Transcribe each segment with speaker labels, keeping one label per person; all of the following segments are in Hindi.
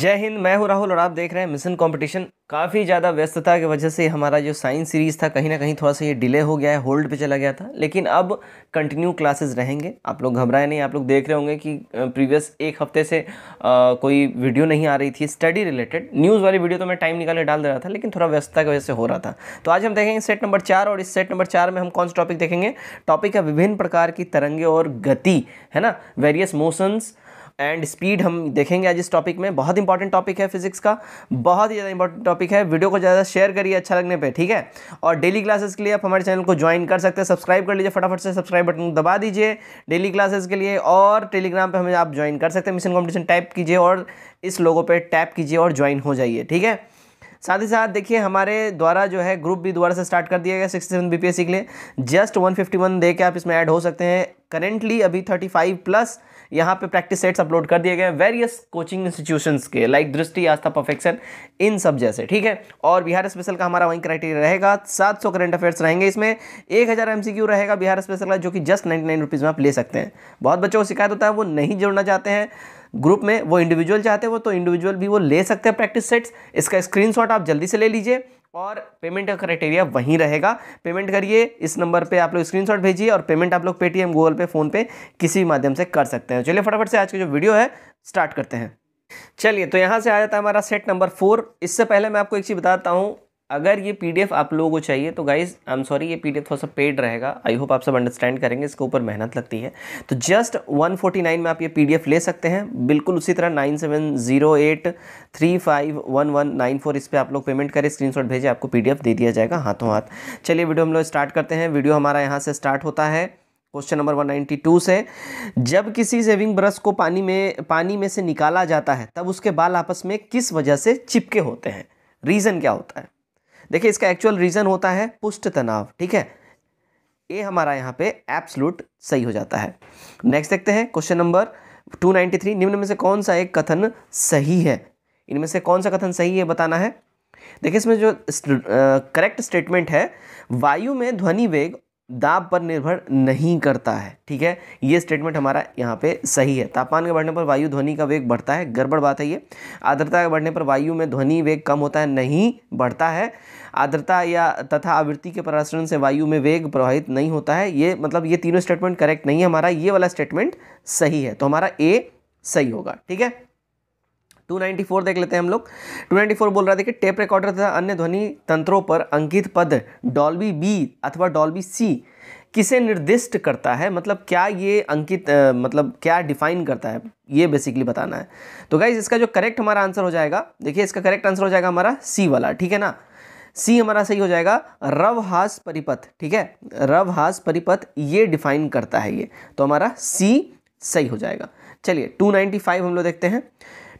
Speaker 1: जय हिंद। मैं हूं राहुल और आप देख रहे हैं मिशन कंपटीशन। काफ़ी ज़्यादा व्यस्तता की वजह से हमारा जो साइंस सीरीज़ था कहीं ना कहीं थोड़ा सा ये डिले हो गया है, होल्ड पे चला गया था, लेकिन अब कंटिन्यू क्लासेस रहेंगे। आप लोग घबराए नहीं। आप लोग देख रहे होंगे कि प्रीवियस एक हफ्ते से कोई वीडियो नहीं आ रही थी स्टडी रिलेटेड। न्यूज़ वाली वीडियो तो मैं टाइम निकाल के डाल दे रहा था, लेकिन थोड़ा व्यस्तता की वजह से हो रहा था। तो आज हम देखेंगे सेट नंबर 4, और इस सेट नंबर 4 में हम कौन सा टॉपिक देखेंगे। टॉपिक है विभिन्न प्रकार की तरंगे और गति, है ना, वेरियस मोशंस एंड स्पीड हम देखेंगे आज इस टॉपिक में। बहुत इंपॉर्टेंट टॉपिक है फिजिक्स का, बहुत ही ज़्यादा इंपॉर्टेंट टॉपिक है। वीडियो को ज़्यादा शेयर करिए अच्छा लगने पे, ठीक है। और डेली क्लासेस के लिए आप हमारे चैनल को ज्वाइन कर सकते हैं। सब्सक्राइब कर लीजिए, फटाफट से सब्सक्राइब बटन दबा दीजिए डेली क्लासेस के लिए। और टेलीग्राम पे हमें आप ज्वाइन कर सकते हैं। मिशन कॉम्पिटिशन टाइप कीजिए और इस लोगो पे टैप कीजिए और ज्वाइन हो जाइए, ठीक है। साथ ही साथ देखिए हमारे द्वारा जो है ग्रुप भी दोबारा से स्टार्ट कर दिया गया 67 बीपीएससी के लिए। जस्ट 151 दे के आप इसमें ऐड हो सकते हैं। करेंटली अभी 35+ यहाँ पे प्रैक्टिस सेट्स अपलोड कर दिए गए हैं वेरियस कोचिंग इंस्टीट्यूशंस के, लाइक दृष्टि, आस्था, परफेक्शन, इन सब जैसे, ठीक है। और बिहार स्पेशल का हमारा वही क्राइटेरिया रहेगा। 700 करंट अफेयर्स रहेंगे इसमें। 1000 MCQ रहेगा बिहार स्पेशल का, जो कि जस्ट 99 रुपीज़ में आप ले सकते हैं। बहुत बच्चों को शिकायत होता है वो नहीं जुड़ना चाहते हैं ग्रुप में, वो इंडिविजुअल चाहते हैं, वो तो इंडिविजुअल भी वो ले सकते हैं प्रैक्टिस सेट्स। इसका स्क्रीनशॉट आप जल्दी से ले लीजिए और पेमेंट का क्राइटेरिया वहीं रहेगा। पेमेंट करिए, इस नंबर पे आप लोग स्क्रीनशॉट भेजिए और पेमेंट आप लोग पेटीएम, गूगल पे, फ़ोन पे किसी भी माध्यम से कर सकते हैं। चलिए फटाफट से आज की जो वीडियो है स्टार्ट करते हैं। चलिए तो यहाँ से आ जाता है हमारा सेट नंबर 4। इससे पहले मैं आपको एक चीज़ बताता हूँ, अगर ये पीडीएफ आप लोगों को चाहिए तो गाइज आई एम सॉरी, ये पीडीएफ थोड़ा सा पेड रहेगा। आई होप आप सब अंडरस्टैंड करेंगे, इसके ऊपर मेहनत लगती है। तो जस्ट 149 में आप ये पीडीएफ ले सकते हैं। बिल्कुल उसी तरह 9708351194 इस पर आप लोग पेमेंट करें, स्क्रीनशॉट भेजें, आपको पीडीएफ दे दिया जाएगा हाथों हाथ। चलिए वीडियो हम लोग स्टार्ट करते हैं। वीडियो हमारा यहाँ से स्टार्ट होता है क्वेश्चन नंबर 192 से। जब किसी शेविंग ब्रश को पानी में से निकाला जाता है तब उसके बाल आपस में किस वजह से चिपके होते हैं। रीज़न क्या होता है? देखिए इसका एक्चुअल रीज़न होता है पुष्ट तनाव, ठीक है। ये हमारा यहाँ पे एब्सोल्यूट सही हो जाता है। नेक्स्ट देखते हैं क्वेश्चन नंबर 293। निम्न में से कौन सा एक कथन सही है? इनमें से कौन सा कथन सही है बताना है। देखिए इसमें जो करेक्ट स्टेटमेंट है, वायु में ध्वनि वेग दाब पर निर्भर नहीं करता है, ठीक है। ये स्टेटमेंट हमारा यहाँ पे सही है। तापमान के बढ़ने पर वायु ध्वनि का वेग बढ़ता है, गड़बड़ बात है ये। आर्द्रता के बढ़ने पर वायु में ध्वनि वेग कम होता है, नहीं बढ़ता है। आर्द्रता या तथा आवृत्ति के प्रसारण से वायु में वेग प्रभावित नहीं होता है। ये मतलब ये तीनों स्टेटमेंट करेक्ट नहीं है, हमारा ये वाला स्टेटमेंट सही है। तो हमारा ए सही होगा, ठीक है। 294 देख लेते हैं हम लोग। 294 बोल रहा है, देखिए टेप रिकॉर्डर तथा अन्य ध्वनि तंत्रों पर अंकित पद डॉल्बी बी अथवा डॉल्बी सी किसे निर्दिष्ट करता है। मतलब क्या ये अंकित मतलब क्या डिफाइन करता है, ये बेसिकली बताना है। तो गाइज इसका जो करेक्ट हमारा आंसर हो जाएगा, देखिए इसका करेक्ट आंसर हो जाएगा हमारा सी वाला, ठीक है ना। सी हमारा सही हो जाएगा। रवहास परिपथ, ठीक है, रवहास परिपथ ये डिफाइन करता है ये, तो हमारा सी सही हो जाएगा। चलिए 295 हम लोग देखते हैं।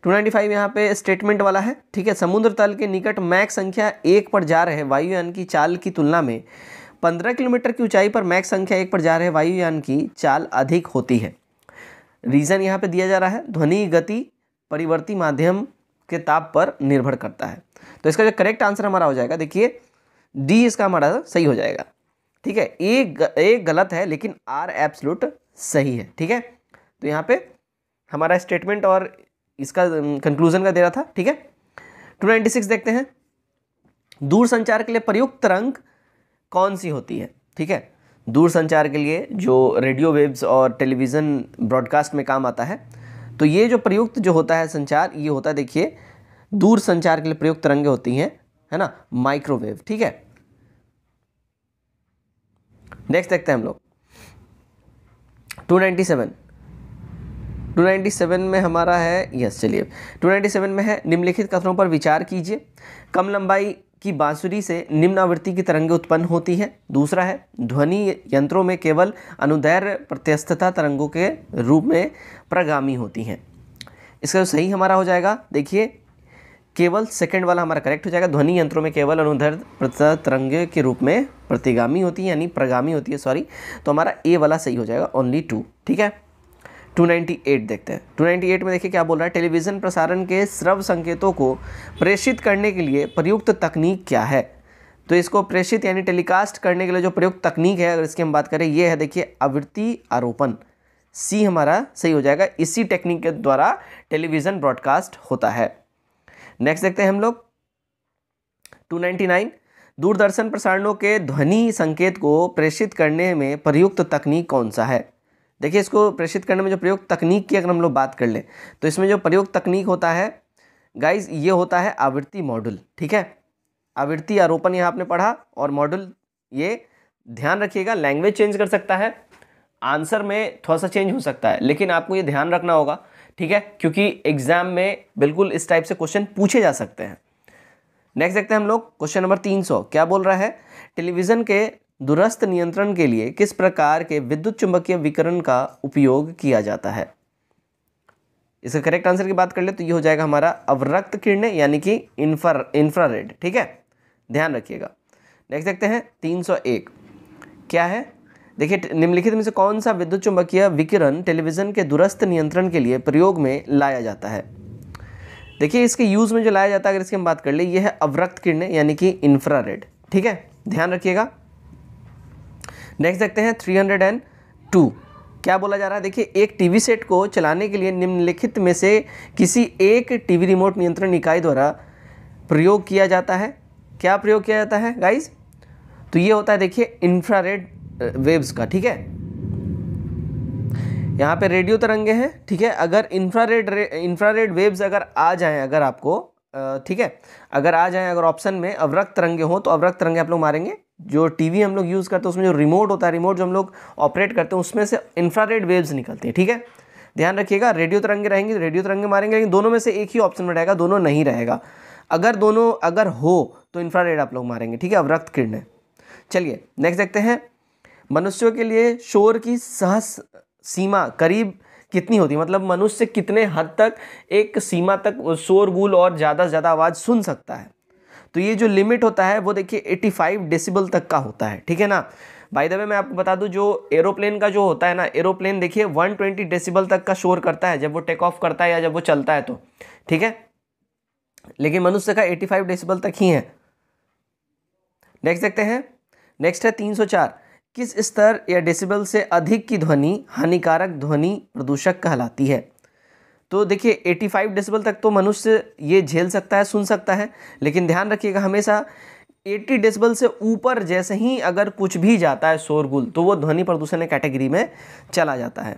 Speaker 1: 295 यहाँ पे स्टेटमेंट वाला है, ठीक है। समुद्र तल के निकट मैक संख्या 1 पर जा रहे वायुयान की चाल की तुलना में 15 किलोमीटर की ऊंचाई पर मैक संख्या 1 पर जा रहे वायुयान की चाल अधिक होती है। रीज़न यहाँ पे दिया जा रहा है, ध्वनि गति परिवर्ती माध्यम के ताप पर निर्भर करता है। तो इसका जो करेक्ट आंसर हमारा हो जाएगा, देखिए डी इसका हमारा सही हो जाएगा, ठीक है। एक गलत है लेकिन आर एब्सोल्यूट सही है, ठीक है। तो यहाँ पे हमारा स्टेटमेंट और इसका कंक्लूजन का दे रहा था, ठीक है। 296 देखते हैं। दूर संचार के लिए प्रयुक्त तरंग कौन सी होती है, ठीक है। दूर संचार के लिए जो रेडियो वेव्स और टेलीविज़न ब्रॉडकास्ट में काम आता है, तो ये जो प्रयुक्त जो होता है संचार, ये होता है, देखिए दूर संचार के लिए प्रयुक्त तरंगें होती हैं, है ना, माइक्रोवेव, ठीक है। नेक्स्ट देखते हैं हम लोग 297 में हमारा है, यस चलिए 297 में है, निम्नलिखित कथनों पर विचार कीजिए। कम लंबाई की बांसुरी से निम्न आवृत्ति की तरंगें उत्पन्न होती हैं। दूसरा है, ध्वनि यंत्रों में केवल अनुदैर्घ्य प्रत्यस्तता तरंगों के रूप में प्रगामी होती हैं। इसका जो सही हमारा हो जाएगा, देखिए केवल सेकंड वाला हमारा करेक्ट हो जाएगा। ध्वनि यंत्रों में केवल अनुदैर्घ्य प्रत्यस्तता तरंगें के रूप में प्रतिगामी होती है, यानी प्रगामी होती है, सॉरी। तो हमारा ए वाला सही हो जाएगा, ओनली 2, ठीक है। 298 देखते हैं। 298 में देखिए क्या बोल रहा है, टेलीविज़न प्रसारण के श्रव्य संकेतों को प्रेषित करने के लिए प्रयुक्त तकनीक क्या है। तो इसको प्रेषित यानी टेलीकास्ट करने के लिए जो प्रयुक्त तकनीक है, अगर इसकी हम बात करें, ये है देखिए आवृत्ति आरोपण। सी हमारा सही हो जाएगा। इसी टेक्निक के द्वारा टेलीविज़न ब्रॉडकास्ट होता है। नेक्स्ट देखते हैं हम लोग 299, दूरदर्शन प्रसारणों के ध्वनि संकेत को प्रेषित करने में प्रयुक्त तकनीक कौन सा है। देखिए इसको प्रेषित करने में जो प्रयुक्त तकनीक की अगर हम लोग बात कर लें तो इसमें जो प्रयुक्त तकनीक होता है गाइज ये होता है आवृत्ति मॉड्यूल। ठीक है, आवृत्ति आरोपण यहाँ आपने पढ़ा और मॉड्यूल, ये ध्यान रखिएगा लैंग्वेज चेंज कर सकता है, आंसर में थोड़ा सा चेंज हो सकता है, लेकिन आपको ये ध्यान रखना होगा। ठीक है, क्योंकि एग्जाम में बिल्कुल इस टाइप से क्वेश्चन पूछे जा सकते हैं। नेक्स्ट देखते हैं हम लोग क्वेश्चन नंबर 300, क्या बोल रहा है, टेलीविजन के दूरस्थ नियंत्रण के लिए किस प्रकार के विद्युत चुंबकीय विकिरण का उपयोग किया जाता है। इसका करेक्ट आंसर की बात कर ले तो ये हो जाएगा हमारा अवरक्त किरणें यानी कि इंफ्रारेड। ठीक है, ध्यान रखिएगा। नेक्स्ट देखते हैं 301, क्या है, देखिए निम्नलिखित में से कौन सा विद्युत चुंबकीय विकिरण टेलीविजन के दूरस्थ नियंत्रण के लिए प्रयोग में लाया जाता है। देखिए इसके यूज में जो लाया जाता है अगर इसकी हम बात कर ले, ये है अवरक्त किरणें यानी कि इंफ्रारेड। ठीक है, ध्यान रखिएगा। नेक्स्ट देखते हैं 302, क्या बोला जा रहा है, देखिए एक टीवी सेट को चलाने के लिए निम्नलिखित में से किसी एक टीवी रिमोट नियंत्रण इकाई द्वारा प्रयोग किया जाता है। क्या प्रयोग किया जाता है गाइज, तो ये होता है देखिए इंफ्रारेड वेव्स का। ठीक है, यहाँ पे रेडियो तरंगे हैं। ठीक है, अगर इंफ्रारेड वेव्स अगर आ जाएं अगर आपको, ठीक है, अगर आ जाएं अगर ऑप्शन में अवरक्त तरंगे हो तो अवरक्त तरंगे आप लोग मारेंगे। जो टीवी हम लोग यूज़ करते हैं उसमें जो रिमोट होता है, रिमोट जो हम लोग ऑपरेट करते हैं उसमें से इंफ्रारेड वेव्स निकलती है। ठीक है, ध्यान रखिएगा। रेडियो तरंगे रहेंगे, रेडियो तरंगे मारेंगे, लेकिन दोनों में से एक ही ऑप्शन में रहेगा, दोनों नहीं रहेगा। अगर दोनों अगर हो तो इंफ्रारेड आप लोग मारेंगे। ठीक है, अवरक्त किरणें। चलिए नेक्स्ट देखते हैं, मनुष्यों के लिए शोर की सहज सीमा करीब कितनी होती है, मतलब मनुष्य कितने हद तक एक सीमा तक शोरगुल और ज़्यादा से ज़्यादा आवाज़ सुन सकता है। तो ये जो लिमिट होता है वो देखिए 85 डेसिबल तक का होता है। ठीक है ना, बाय द वे मैं आपको बता दूं जो एरोप्लेन का जो होता है ना, एरोप्लेन देखिए 120 डेसिबल तक का शोर करता है जब वो टेक ऑफ करता है या जब वो चलता है तो। ठीक है, लेकिन मनुष्य का 85 डेसिबल तक ही है। नेक्स्ट देखते हैं, नेक्स्ट है 304, किस स्तर या डेसिबल से अधिक की ध्वनि हानिकारक ध्वनि प्रदूषक कहलाती है। तो देखिए 85 डेसिबल तक तो मनुष्य ये झेल सकता है, सुन सकता है, लेकिन ध्यान रखिएगा हमेशा 80 डेसिबल से ऊपर जैसे ही अगर कुछ भी जाता है शोरगुल तो वो ध्वनि प्रदूषण कैटेगरी में चला जाता है।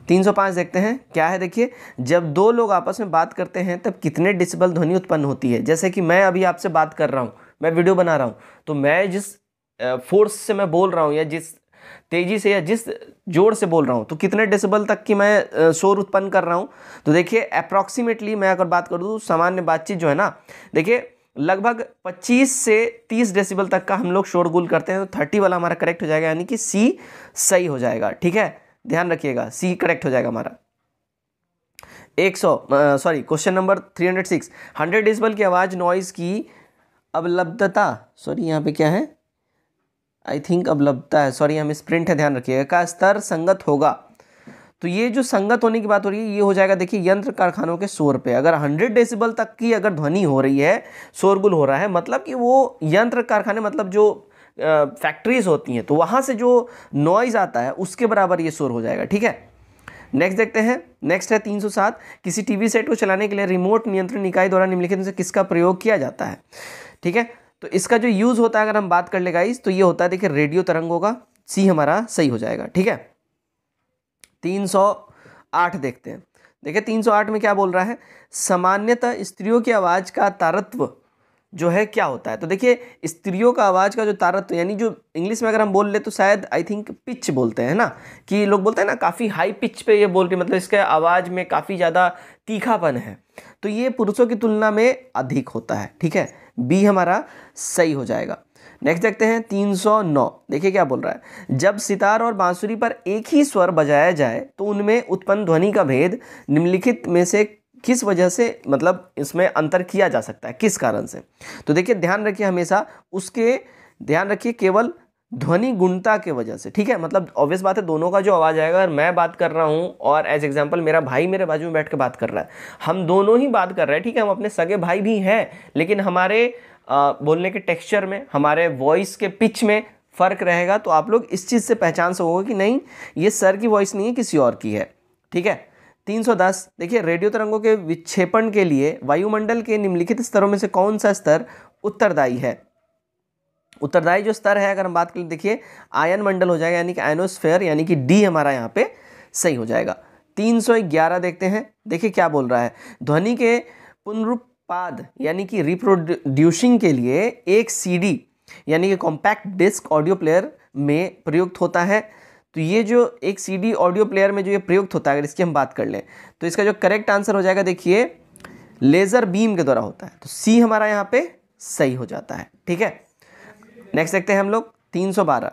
Speaker 1: 305 देखते हैं, क्या है, देखिए जब दो लोग आपस में बात करते हैं तब कितने डेसिबल ध्वनि उत्पन्न होती है। जैसे कि मैं अभी आपसे बात कर रहा हूँ, मैं वीडियो बना रहा हूँ, तो मैं जिस फोर्स से मैं बोल रहा हूँ या जिस तेजी से या जिस जोर से बोल रहा हूँ तो कितने डेसिबल तक की मैं शोर उत्पन्न कर रहा हूँ। तो देखिए अप्रॉक्सीमेटली मैं अगर बात करूँ सामान्य बातचीत जो है ना, देखिए लगभग 25 से 30 डेसिबल तक का हम लोग शोरगुल करते हैं। तो 30 वाला हमारा करेक्ट हो जाएगा, यानी कि सी सही हो जाएगा। ठीक है, ध्यान रखिएगा सी करेक्ट हो जाएगा हमारा। 100 क्वेश्चन नंबर 306, 100 डेसिबल की आवाज़ नॉइज़ की अवलब्धता, यहाँ पे क्या है, आई थिंक अवलब्धता है, यहाँ में स्प्रिंट है, ध्यान रखिएगा, का स्तर संगत होगा। तो ये जो संगत होने की बात हो रही है ये हो जाएगा देखिए यंत्र कारखानों के शोर पे। अगर 100 डेसिबल तक की अगर ध्वनि हो रही है, शोरगुल हो रहा है, मतलब कि वो यंत्र कारखाने मतलब जो फैक्ट्रीज होती हैं तो वहाँ से जो नॉइज़ आता है उसके बराबर ये शोर हो जाएगा। ठीक है, नेक्स्ट देखते हैं, नेक्स्ट है 307, किसी टीवी सेट को चलाने के लिए रिमोट नियंत्रण इकाई द्वारा निम्नलिखित में से किसका प्रयोग किया जाता है। ठीक है, तो इसका जो यूज़ होता है अगर हम बात कर ले गाइस तो ये होता है देखिए रेडियो तरंगों का, सी हमारा सही हो जाएगा। ठीक है, 308 देखते हैं, देखिए 308 में क्या बोल रहा है, सामान्यतः स्त्रियों की आवाज़ का तारत्व जो है क्या होता है। तो देखिए स्त्रियों का आवाज़ का जो तारत्व यानी जो इंग्लिश में अगर हम बोल ले तो शायद आई थिंक पिच बोलते हैं ना, कि लोग बोलते हैं ना काफ़ी हाई पिच पे ये बोल रही, मतलब इसके आवाज़ में काफ़ी ज़्यादा तीखापन है, तो ये पुरुषों की तुलना में अधिक होता है। ठीक है, बी हमारा सही हो जाएगा। नेक्स्ट देखते हैं 309, देखिए क्या बोल रहा है, जब सितार और बांसुरी पर एक ही स्वर बजाया जाए तो उनमें उत्पन्न ध्वनि का भेद निम्नलिखित में से किस वजह से, मतलब इसमें अंतर किया जा सकता है, किस कारण से। तो देखिए ध्यान रखिए हमेशा उसके, ध्यान रखिए केवल ध्वनि गुणता के वजह से। ठीक है, मतलब ऑब्वियस बात है दोनों का जो आवाज़ आएगा, अगर मैं बात कर रहा हूँ और एज एग्जांपल मेरा भाई मेरे बाजू में बैठ के बात कर रहा है, हम दोनों ही बात कर रहे हैं, ठीक है, हम अपने सगे भाई भी हैं, लेकिन हमारे बोलने के टेक्सचर में, हमारे वॉइस के पिच में फ़र्क रहेगा। तो आप लोग इस चीज़ से पहचान सकोगे कि नहीं ये सर की वॉइस नहीं है, किसी और की है। ठीक है, 310 देखिए, रेडियो तरंगों के विक्षेपण के लिए वायुमंडल के निम्नलिखित स्तरों में से कौन सा स्तर उत्तरदायी है? उत्तरदायी जो स्तर है अगर हम बात करें, देखिए आयन मंडल हो जाएगा, यानी कि आयनोस्फेयर, यानी कि डी हमारा यहाँ पे सही हो जाएगा। 311 देखते हैं, देखिए क्या बोल रहा है, ध्वनि के पुनरुत्पाद यानी कि रिप्रोड्यूसिंग के लिए एक सीडी यानी कि कॉम्पैक्ट डिस्क ऑडियो प्लेयर में प्रयुक्त होता है। तो ये जो एक सीडी ऑडियो प्लेयर में जो ये प्रयुक्त होता है, अगर इसकी हम बात कर लें तो इसका जो करेक्ट आंसर हो जाएगा, देखिए लेजर बीम के द्वारा होता है। तो सी हमारा यहाँ पे सही हो जाता है। ठीक है, नेक्स्ट देखते हैं हम लोग 312।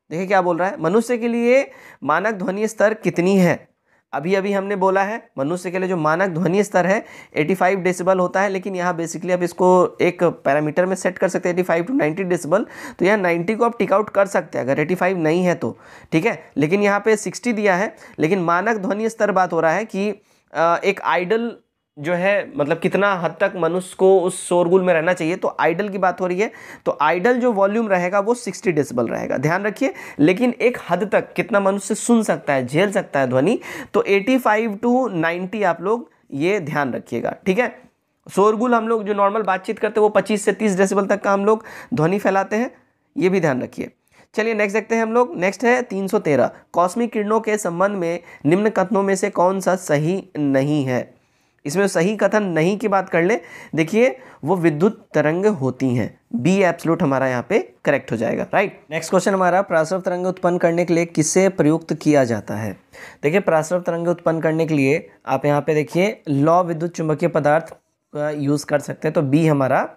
Speaker 1: देखिए क्या बोल रहा है, मनुष्य के लिए मानक ध्वनि स्तर कितनी है? अभी अभी हमने बोला है मनुष्य के लिए जो मानक ध्वनि स्तर है 85 डेसिबल होता है, लेकिन यहाँ बेसिकली आप इसको एक पैरामीटर में सेट कर सकते हैं 85 टू 90 डेसिबल। तो यहाँ 90 को आप टिक आउट कर सकते हैं अगर 85 नहीं है तो, ठीक है। लेकिन यहाँ पे 60 दिया है, लेकिन मानक ध्वनि स्तर बात हो रहा है कि एक आइडल जो है, मतलब कितना हद तक मनुष्य को उस शोरगुल में रहना चाहिए, तो आइडल की बात हो रही है। तो आइडल जो वॉल्यूम रहेगा वो 60 डेसिबल रहेगा, ध्यान रखिए। लेकिन एक हद तक कितना मनुष्य सुन सकता है, झेल सकता है ध्वनि, तो 85 टू 90 आप लोग ये ध्यान रखिएगा, ठीक है। शोरगुल हम लोग जो नॉर्मल बातचीत करते हैं वो 25 से 30 डेसिबल तक का हम लोग ध्वनि फैलाते हैं, ये भी ध्यान रखिए। चलिए नेक्स्ट देखते हैं हम लोग। नेक्स्ट है 313, कॉस्मिक किरणों के संबंध में निम्न कथनों में से कौन सा सही नहीं है? इसमें सही कथन नहीं की बात कर ले, देखिए वो विद्युत तरंग होती हैं, बी एब्सोल्यूट हमारा यहाँ पे करेक्ट हो जाएगा, राइट। नेक्स्ट क्वेश्चन हमारा, प्रासव तरंग उत्पन्न करने के लिए किसे प्रयुक्त किया जाता है? देखिए प्रासव तरंग उत्पन्न करने के लिए आप यहाँ पे देखिए लौ विद्युत चुंबकीय पदार्थ का यूज कर सकते हैं, तो बी हमारा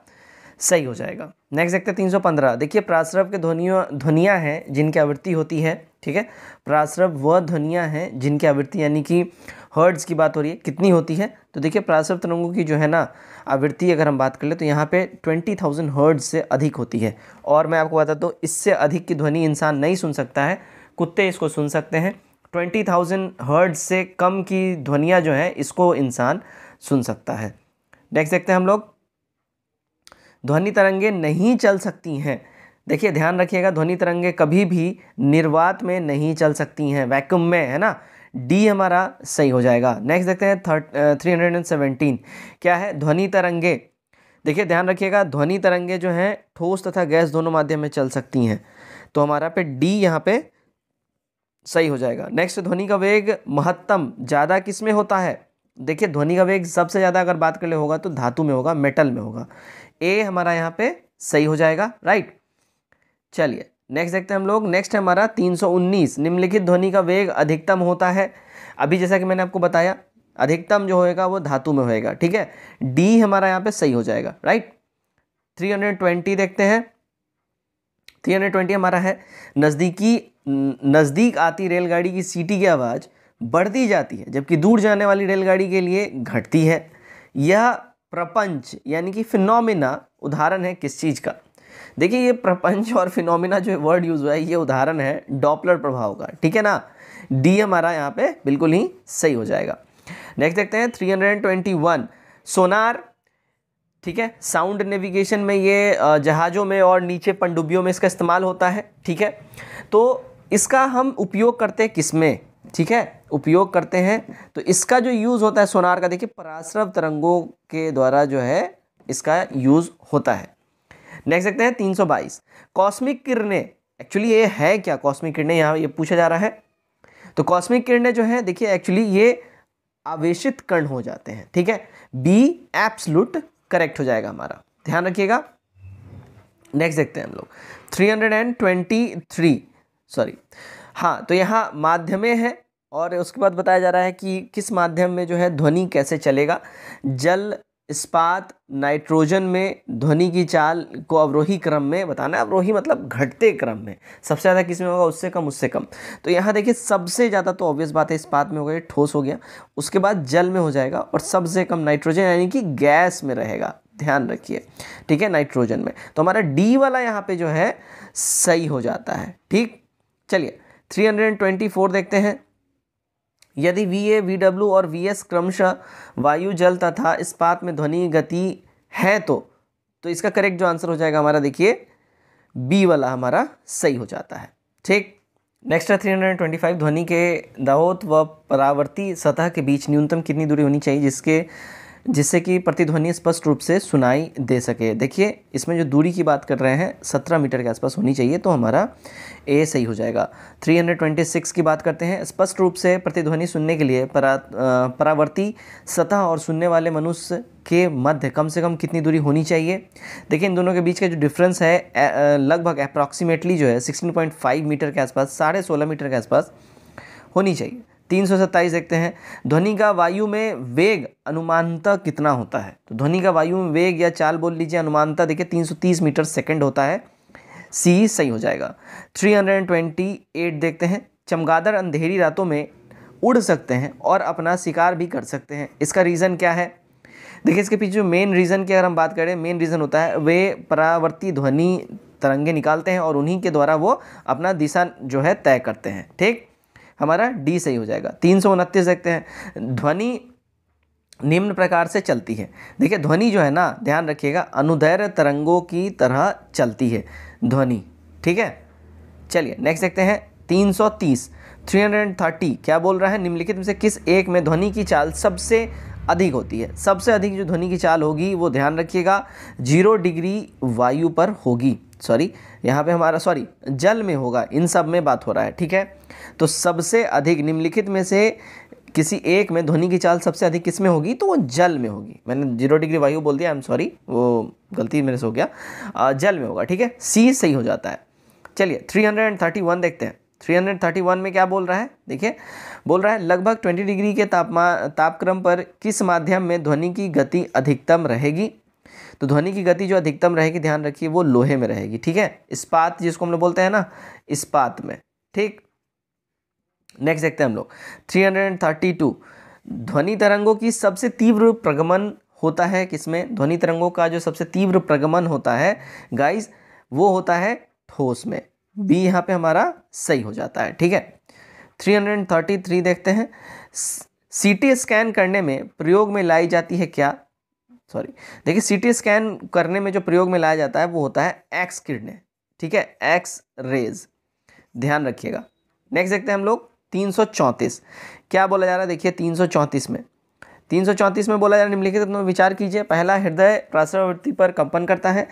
Speaker 1: सही हो जाएगा। नेक्स्ट देखते हैं 315, देखिए प्रासरव के ध्वनियाँ हैं जिनकी आवृत्ति होती है, ठीक है। प्रासरव वह ध्वनियाँ हैं जिनकी आवृत्ति यानी कि हर्ट्ज की बात हो रही है, कितनी होती है? तो देखिए प्रासरव तरंगों की जो है ना आवृत्ति अगर हम बात कर ले तो यहाँ पे 20,000 हर्ट्ज से अधिक होती है। और मैं आपको बताता हूँ इससे अधिक की ध्वनि इंसान नहीं सुन सकता है, कुत्ते इसको सुन सकते हैं। 20,000 हर्ट्ज से कम की ध्वनियाँ जो हैं इसको इंसान सुन सकता है। नेक्स्ट देखते हैं हम लोग, ध्वनि तरंगे नहीं चल सकती हैं। देखिए ध्यान रखिएगा, ध्वनि तरंगे कभी भी निर्वात में नहीं चल सकती हैं, वैक्यूम में, है ना। डी हमारा सही हो जाएगा। नेक्स्ट देखते हैं 317, क्या है? ध्वनि तरंगे, देखिए ध्यान रखिएगा, ध्वनि तरंगे जो हैं ठोस तथा गैस दोनों माध्यम में चल सकती हैं, तो हमारा पे डी यहाँ पे सही हो जाएगा। नेक्स्ट, ध्वनि का वेग महत्तम ज़्यादा किस में होता है? देखिए ध्वनि का वेग सबसे ज़्यादा अगर बात कर ले होगा तो धातु में होगा, मेटल में होगा, ए हमारा यहाँ पे सही हो जाएगा, राइट। चलिए नेक्स्ट देखते हैं हम लोग। नेक्स्ट है हमारा 319, निम्नलिखित ध्वनि का वेग अधिकतम होता है। अभी जैसा कि मैंने आपको बताया अधिकतम जो होएगा वो धातु में होएगा, ठीक है। डी हमारा यहाँ पे सही हो जाएगा, राइट। 320 देखते हैं। 320 हमारा है, नज़दीक आती रेलगाड़ी की सीटी की आवाज़ बढ़ती जाती है जबकि दूर जाने वाली रेलगाड़ी के लिए घटती है। यह प्रपंच यानी कि फिनोमिना उदाहरण है किस चीज़ का? देखिए ये प्रपंच और फिनोमिना जो वर्ड यूज हुआ है ये उदाहरण है डॉपलर प्रभाव का, ठीक है ना। डी हमारा यहाँ पे बिल्कुल ही सही हो जाएगा। नेक्स्ट देखते हैं 321, सोनार, ठीक है। साउंड नेविगेशन में ये जहाज़ों में और नीचे पनडुब्बियों में इसका इस्तेमाल होता है, ठीक है। तो इसका हम उपयोग करते हैं किस में? ठीक है, उपयोग करते हैं तो इसका जो यूज़ होता है सोनार का, देखिए पराश्रव तरंगों के द्वारा जो है इसका यूज़ होता है। नेक्स्ट देखते हैं 322, कॉस्मिक किरणें, एक्चुअली ये है क्या कॉस्मिक किरणें, यहाँ ये पूछा जा रहा है। तो कॉस्मिक किरणें जो है देखिए एक्चुअली ये आवेशित कण हो जाते हैं, ठीक है। बी एब्सोल्यूट करेक्ट हो जाएगा हमारा, ध्यान रखिएगा। नेक्स्ट देखते हैं हम लोग 323, सॉरी, हाँ, तो यहाँ माध्यमे है और उसके बाद बताया जा रहा है कि किस माध्यम में जो है ध्वनि कैसे चलेगा। जल, इस्पात, नाइट्रोजन में ध्वनि की चाल को अवरोही क्रम में बताना है। अवरोही मतलब घटते क्रम में, सबसे ज़्यादा किस में होगा, उससे कम उससे कम। तो यहाँ देखिए सबसे ज़्यादा तो ऑब्वियस बात है इस्पात में हो गया, ठोस हो गया, उसके बाद जल में हो जाएगा और सबसे कम नाइट्रोजन यानी कि गैस में रहेगा, ध्यान रखिए, ठीक है, नाइट्रोजन में। तो हमारा डी वाला यहाँ पे जो है सही हो जाता है, ठीक। चलिए 324 देखते हैं, यदि VA, VW और VS क्रमशः वायु, जल तथा इस्पात में ध्वनि गति है तो इसका करेक्ट जो आंसर हो जाएगा हमारा देखिए बी वाला हमारा सही हो जाता है, ठीक। नेक्स्ट है 325, ध्वनि के दाओद व परावर्ती सतह के बीच न्यूनतम कितनी दूरी होनी चाहिए जिससे कि प्रतिध्वनि स्पष्ट रूप से सुनाई दे सके। देखिए इसमें जो दूरी की बात कर रहे हैं 17 मीटर के आसपास होनी चाहिए, तो हमारा ए सही हो जाएगा। 326 की बात करते हैं, स्पष्ट रूप से प्रतिध्वनि सुनने के लिए परावर्ती सतह और सुनने वाले मनुष्य के मध्य कम से कम कितनी दूरी होनी चाहिए। देखिए इन दोनों के बीच का जो डिफरेंस है लगभग अप्रॉक्सीमेटली जो है 16.5 मीटर के आसपास, 16.5 मीटर के आसपास होनी चाहिए। 327 देखते हैं, ध्वनि का वायु में वेग अनुमानतः कितना होता है। तो ध्वनि का वायु में वेग या चाल बोल लीजिए अनुमानतः, देखिए 330 मीटर सेकंड होता है, सी सही हो जाएगा। 328 देखते हैं, चमगादड़ अंधेरी रातों में उड़ सकते हैं और अपना शिकार भी कर सकते हैं, इसका रीज़न क्या है। देखिए इसके पीछे जो मेन रीज़न की अगर हम बात करें, मेन रीज़न होता है वे परावर्ती ध्वनि तरंगे निकालते हैं और उन्हीं के द्वारा वो अपना दिशा जो है तय करते हैं। ठीक, हमारा डी सही हो जाएगा। 329 देखते हैं, ध्वनि निम्न प्रकार से चलती है। देखिए ध्वनि जो है ना, ध्यान रखिएगा, अनुदैर्घ्य तरंगों की तरह चलती है ध्वनि। ठीक है, चलिए नेक्स्ट देखते हैं 330। 330 क्या बोल रहा है, निम्नलिखित में से किस एक में ध्वनि की चाल सबसे अधिक होती है। सबसे अधिक जो ध्वनि की चाल होगी वो ध्यान रखिएगा 0 डिग्री वायु पर होगी, सॉरी यहाँ पे हमारा जल में होगा, इन सब में बात हो रहा है। ठीक है, तो सबसे अधिक निम्नलिखित में से किसी एक में ध्वनि की चाल सबसे अधिक किस में होगी, तो वो जल में होगी। मैंने 0 डिग्री वायु बोल दिया, आई एम सॉरी, वो गलती मेरे से हो गया, जल में होगा। ठीक है, सी सही हो जाता है। चलिए 331 देखते हैं। 331 में क्या बोल रहा है, देखिए बोल रहा है लगभग 20 डिग्री के तापक्रम पर किस माध्यम में ध्वनि की गति अधिकतम रहेगी। तो ध्वनि की गति जो अधिकतम रहेगी, ध्यान रखिए, वो लोहे में रहेगी। ठीक है, इस्पात जिसको हम लोग बोलते हैं ना, इस्पात में। ठीक, नेक्स्ट देखते हैं हम लोग 332, ध्वनि तरंगों की सबसे तीव्र प्रगमन होता है किसमें। ध्वनि तरंगों का जो सबसे तीव्र प्रगमन होता है गाइस, वो होता है ठोस में, बी यहाँ पे हमारा सही हो जाता है। ठीक है, 333 देखते हैं, सीटी स्कैन करने में प्रयोग में लाई जाती है क्या। देखिए सीटी स्कैन करने में जो प्रयोग में लाया जाता है वो होता है एक्स किरणें। ठीक है, एक्स रेज, ध्यान रखिएगा। नेक्स्ट देखते हैं हम लोग 334, क्या बोला जा रहा है। देखिए 334 में बोला जा रहा है, निम्नलिखित में विचार कीजिए। पहला, हृदय प्राश्रावृत्ति पर कंपन करता है।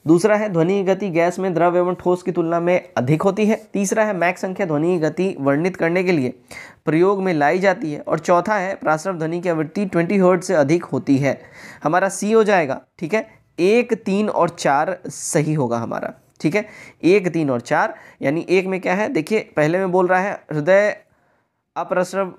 Speaker 1: दूसरा है, ध्वनि की गति गैस में द्रव एवं ठोस की तुलना में अधिक होती है। तीसरा है, मैक संख्या ध्वनि की गति वर्णित करने के लिए प्रयोग में लाई जाती है। और चौथा है, प्राश्रव ध्वनि की आवृत्ति 20 हर्ट्ज से अधिक होती है। हमारा सी हो जाएगा। ठीक है, 1, 3 और 4 सही होगा हमारा। ठीक है, 1, 3 और 4, यानी 1 में क्या है, देखिए पहले में बोल रहा है हृदय अप्रसव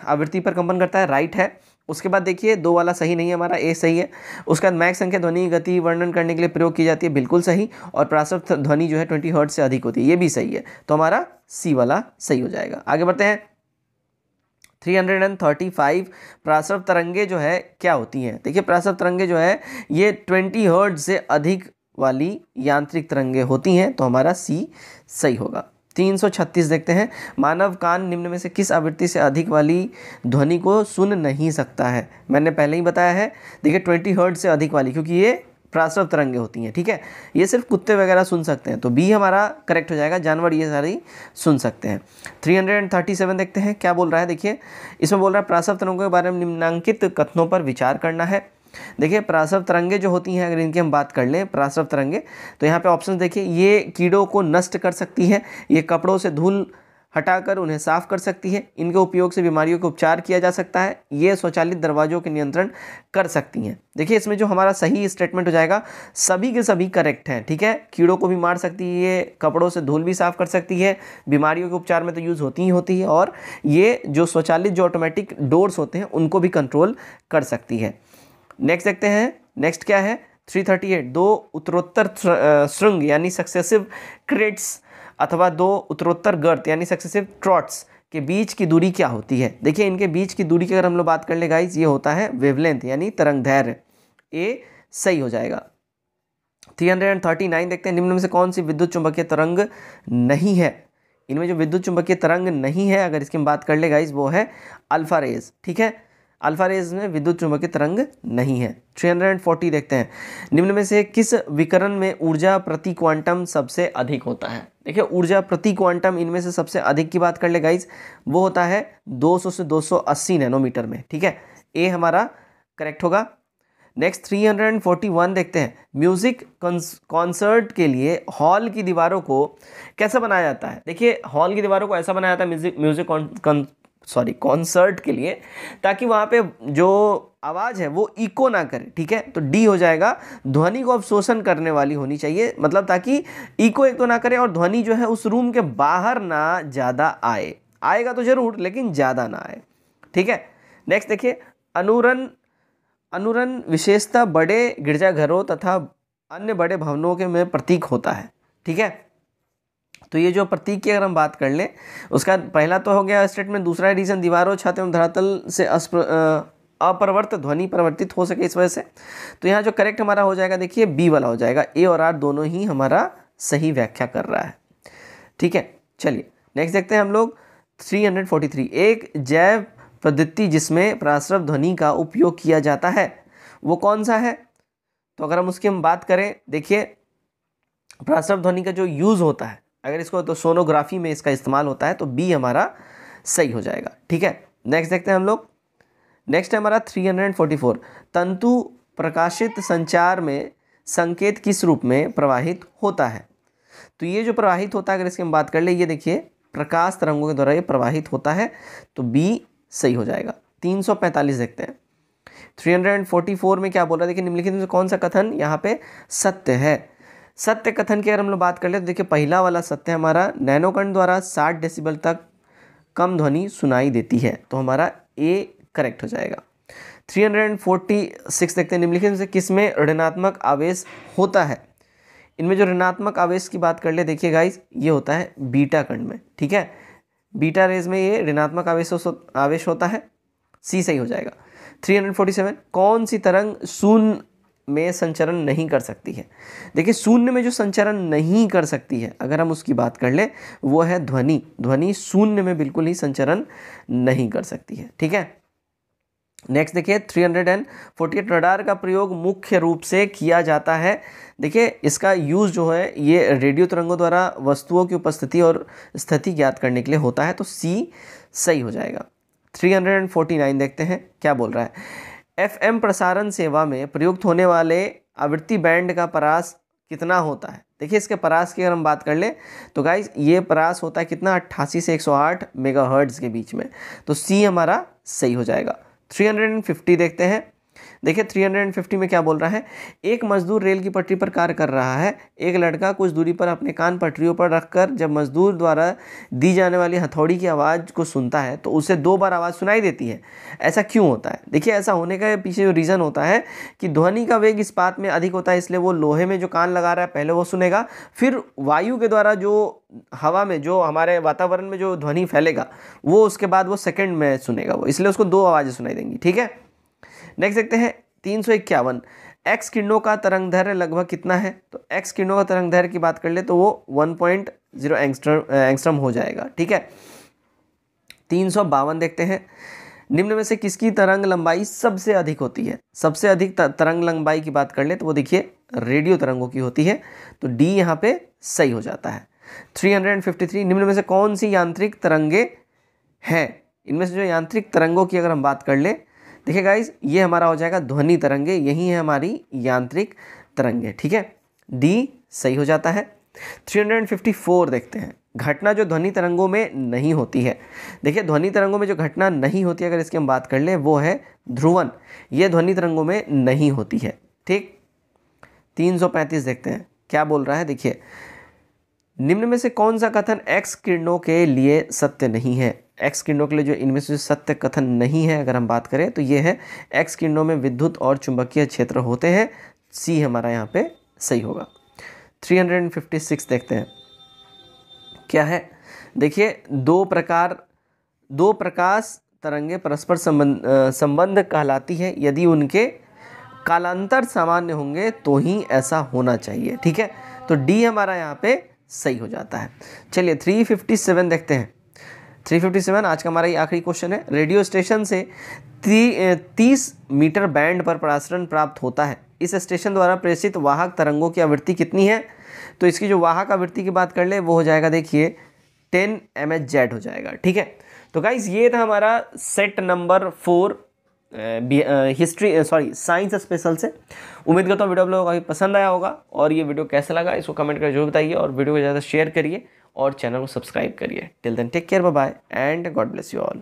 Speaker 1: आवृत्ति पर कंपन करता है, राइट है। उसके बाद देखिए 2 वाला सही नहीं है, हमारा ए सही है। उसके बाद मैक संख्या ध्वनि की गति वर्णन करने के लिए प्रयोग की जाती है, बिल्कुल सही। और प्राश्रव ध्वनि जो है 20 हर्ट्ज से अधिक होती है, ये भी सही है। तो हमारा सी वाला सही हो जाएगा। आगे बढ़ते हैं 335, प्राश्रव तरंगे जो है क्या होती हैं। देखिए प्राश्रव तरंगे जो है ये 20 हर्ट्ज से अधिक वाली यांत्रिक तरंगे होती हैं, तो हमारा सी सही होगा। 336 देखते हैं, मानव कान निम्न में से किस आवृत्ति से अधिक वाली ध्वनि को सुन नहीं सकता है। मैंने पहले ही बताया है, देखिए 20 हर्ट्ज से अधिक वाली, क्योंकि ये प्राश्रव तरंगे होती हैं। ठीक है, ये सिर्फ कुत्ते वगैरह सुन सकते हैं, तो बी हमारा करेक्ट हो जाएगा, जानवर ये सारी सुन सकते हैं। 337 देखते हैं, क्या बोल रहा है। देखिए इसमें बोल रहा है प्राश्रव तरंगों के बारे में निम्नांकित कथनों पर विचार करना है। देखिए प्राश्रव तरंगे जो होती हैं, अगर इनकी हम बात कर लें, प्राश्रव तरंगे, तो यहाँ पे ऑप्शन देखिए, ये कीड़ों को नष्ट कर सकती है, ये कपड़ों से धूल हटाकर उन्हें साफ कर सकती है, इनके उपयोग से बीमारियों का उपचार किया जा सकता है, ये स्वचालित दरवाजों के नियंत्रण कर सकती हैं। देखिए इसमें जो हमारा सही स्टेटमेंट हो जाएगा, सभी के सभी करेक्ट हैं। ठीक है, कीड़ों को भी मार सकती है, ये कपड़ों से धूल भी साफ कर सकती है, बीमारियों के उपचार में तो यूज़ होती ही होती है, और ये जो स्वचालित जो ऑटोमेटिक डोर्स होते हैं उनको भी कंट्रोल कर सकती है। नेक्स्ट देखते हैं, नेक्स्ट क्या है 338, 2 उत्तरोत्तर श्रृंग यानी सक्सेसिव क्रेट्स अथवा 2 उत्तरोत्तर गर्त यानी सक्सेसिव ट्रॉट्स के बीच की दूरी क्या होती है। देखिए इनके बीच की दूरी की अगर हम लोग बात कर ले गाइस, ये होता है वेवलेंथ यानी तरंग दैर्घ्य, ए सही हो जाएगा। 339 देखते हैं, निम्न में से कौन सी विद्युत चुंबकीय तरंग नहीं है। इनमें जो विद्युत चुंबकीय तरंग नहीं है, अगर इसकी हम बात कर ले गाइस, वो है अल्फा रेज। ठीक है, अल्फा रेज में विद्युत चुंबकीय तरंग नहीं है। 340 देखते हैं, निम्न में से किस विकिरण में ऊर्जा प्रति क्वांटम सबसे अधिक होता है। देखिए ऊर्जा प्रति क्वांटम इनमें से सबसे अधिक की बात कर ले गाइज, वो होता है 200 से 280 नैनोमीटर में, ठीक है, ए हमारा करेक्ट होगा। नेक्स्ट 341 देखते हैं, म्यूजिक कॉन्सर्ट के लिए हॉल की दीवारों को कैसे बनाया जाता है। देखिए हॉल की दीवारों को ऐसा बनाया जाता है म्यूजिक कॉन्सर्ट के लिए, ताकि वहाँ पे जो आवाज़ है वो इको ना करे, ठीक है। तो डी हो जाएगा, ध्वनि को अवशोषण करने वाली होनी चाहिए, मतलब ताकि इको एक तो ना करे और ध्वनि जो है उस रूम के बाहर ना ज़्यादा आए, आएगा तो जरूर लेकिन ज़्यादा ना आए, ठीक है। नेक्स्ट देखिए, अनुरण विशेषता बड़े गिरजाघरों तथा अन्य बड़े भवनों के में प्रतीक होता है, ठीक है। तो ये जो प्रतीक की अगर हम बात कर लें, उसका पहला तो हो गया स्टेटमेंट, दूसरा रीजन दीवारों छत एवं धरातल से अपरवर्त ध्वनि परिवर्तित हो सके इस वजह से। तो यहाँ जो करेक्ट हमारा हो जाएगा देखिए बी वाला हो जाएगा, ए और आर दोनों ही हमारा सही व्याख्या कर रहा है, ठीक है। चलिए नेक्स्ट देखते हैं हम लोग 343, एक जैव पद्धति जिसमें प्रासरव ध्वनि का उपयोग किया जाता है वो कौन सा है। तो अगर हम उसकी हम बात करें, देखिए प्रासरव ध्वनि का जो यूज़ होता है, अगर इसको तो सोनोग्राफी में इसका इस्तेमाल होता है, तो बी हमारा सही हो जाएगा, ठीक है। नेक्स्ट देखते हैं हम लोग, नेक्स्ट है हमारा 344, तंतु प्रकाशित संचार में संकेत किस रूप में प्रवाहित होता है। तो ये जो प्रवाहित होता है, अगर इसकी हम बात कर ले, ये देखिए प्रकाश तरंगों के द्वारा ये प्रवाहित होता है, तो बी सही हो जाएगा। 345 देखते हैं, 344 में क्या बोल रहा है, देखिए निम्नलिखित में कौन सा कथन यहाँ पे सत्य है। सत्य कथन की अगर हम लोग बात कर ले, तो देखिए पहला वाला सत्य हमारा, नैनोकण द्वारा 60 डेसिबल तक कम ध्वनि सुनाई देती है, तो हमारा ए करेक्ट हो जाएगा। 346 देखते हैं, निम्नलिखित में से किसमें ऋणात्मक आवेश होता है। इनमें जो ऋणात्मक आवेश की बात कर ले, देखिए गाइस ये होता है बीटा कण में, ठीक है, बीटा रेज में ये ऋणात्मक आवेश होता है, सी सही हो जाएगा। 347, कौन सी तरंग शून्य में संचरण नहीं कर सकती है। देखिए शून्य में जो संचरण नहीं कर सकती है, अगर हम उसकी बात कर ले, वो है ध्वनि। ध्वनि शून्य में बिल्कुल ही संचरण नहीं कर सकती है, ठीक है। नेक्स्ट देखिए 348, रडार का प्रयोग मुख्य रूप से किया जाता है। देखिए इसका यूज़ जो है ये रेडियो तरंगों द्वारा वस्तुओं की उपस्थिति और स्थिति ज्ञात करने के लिए होता है, तो सी सही हो जाएगा। 349 देखते हैं क्या बोल रहा है, एफएम प्रसारण सेवा में प्रयुक्त होने वाले आवृत्ति बैंड का परास कितना होता है। देखिए इसके परास की अगर हम बात कर लें, तो गाइज ये परास होता है कितना, 88 से 108 मेगाहर्ट्ज़ के बीच में, तो सी हमारा सही हो जाएगा। 350 देखते हैं, देखिए 350 में क्या बोल रहा है, एक मजदूर रेल की पटरी पर कार्य कर रहा है, एक लड़का कुछ दूरी पर अपने कान पटरियों पर रखकर जब मजदूर द्वारा दी जाने वाली हथौड़ी की आवाज़ को सुनता है तो उसे 2 बार आवाज़ सुनाई देती है। ऐसा क्यों होता है। देखिए ऐसा होने का पीछे जो रीज़न होता है कि ध्वनि का वेग इस्पात में अधिक होता है, इसलिए वो लोहे में जो कान लगा रहा है पहले वो सुनेगा, फिर वायु के द्वारा जो हवा में जो हमारे वातावरण में जो ध्वनि फैलेगा वो उसके बाद वो सेकंड में सुनेगा, वो इसलिए उसको 2 आवाज़ें सुनाई देंगी, ठीक है। नेक्स्ट देखते हैं 351, एक्स किरणों का तरंगदैर्घ्य लगभग कितना है। तो एक्स किरणों का तरंगदैर्घ्य की बात कर ले तो वो 1.0 एंगस्ट्रम हो जाएगा, ठीक है। 352 देखते हैं, निम्न में से किसकी तरंग लंबाई सबसे अधिक होती है। सबसे अधिक तरंग लंबाई की बात कर ले तो वो देखिए रेडियो तरंगों की होती है, तो डी यहाँ पे सही हो जाता है। 353, निम्न में से कौन सी यांत्रिक तरंगे हैं। इनमें से जो यांत्रिक तरंगों की अगर हम बात कर ले, देखिए गाइज ये हमारा हो जाएगा ध्वनि तरंगे, यही है हमारी यांत्रिक तरंगे, ठीक है, डी सही हो जाता है। 354 देखते हैं, घटना जो ध्वनि तरंगों में नहीं होती है। देखिए ध्वनि तरंगों में जो घटना नहीं होती है, अगर इसकी हम बात कर ले, वो है ध्रुवन, ये ध्वनि तरंगों में नहीं होती है, ठीक। 335 देखते हैं क्या बोल रहा है, देखिए निम्न में से कौन सा कथन एक्स किरणों के लिए सत्य नहीं है। एक्स किरणों के लिए जो इनमें से सत्य कथन नहीं है अगर हम बात करें तो ये है, एक्स किरणों में विद्युत और चुंबकीय क्षेत्र होते हैं, सी हमारा यहाँ पे सही होगा। 356 देखते हैं क्या है, देखिए दो प्रकाश तरंगे परस्पर संबंध कहलाती है, यदि उनके कालांतर सामान्य होंगे तो ही ऐसा होना चाहिए, ठीक है। तो डी हमारा यहाँ पे सही हो जाता है। चलिए 357 देखते हैं, 357 आज का हमारा ये आखिरी क्वेश्चन है। रेडियो स्टेशन से 30 मीटर बैंड पर प्रसारण प्राप्त होता है। इस स्टेशन द्वारा प्रेषित वाहक तरंगों की आवृत्ति कितनी है? तो इसकी जो वाहक आवृत्ति की बात कर ले वो हो जाएगा, देखिए 10 MHz हो जाएगा। ठीक है, तो गाइज ये था हमारा सेट नंबर 4 साइंस स्पेशल से। उम्मीद करता हूँ वीडियो आप लोगों को काफ़ी पसंद आया होगा, और ये वीडियो कैसा लगा इसको कमेंट करके जरूर बताइए, और वीडियो को ज़्यादा शेयर करिए और चैनल को सब्सक्राइब करिए। Till then take care, bye bye and God bless you all.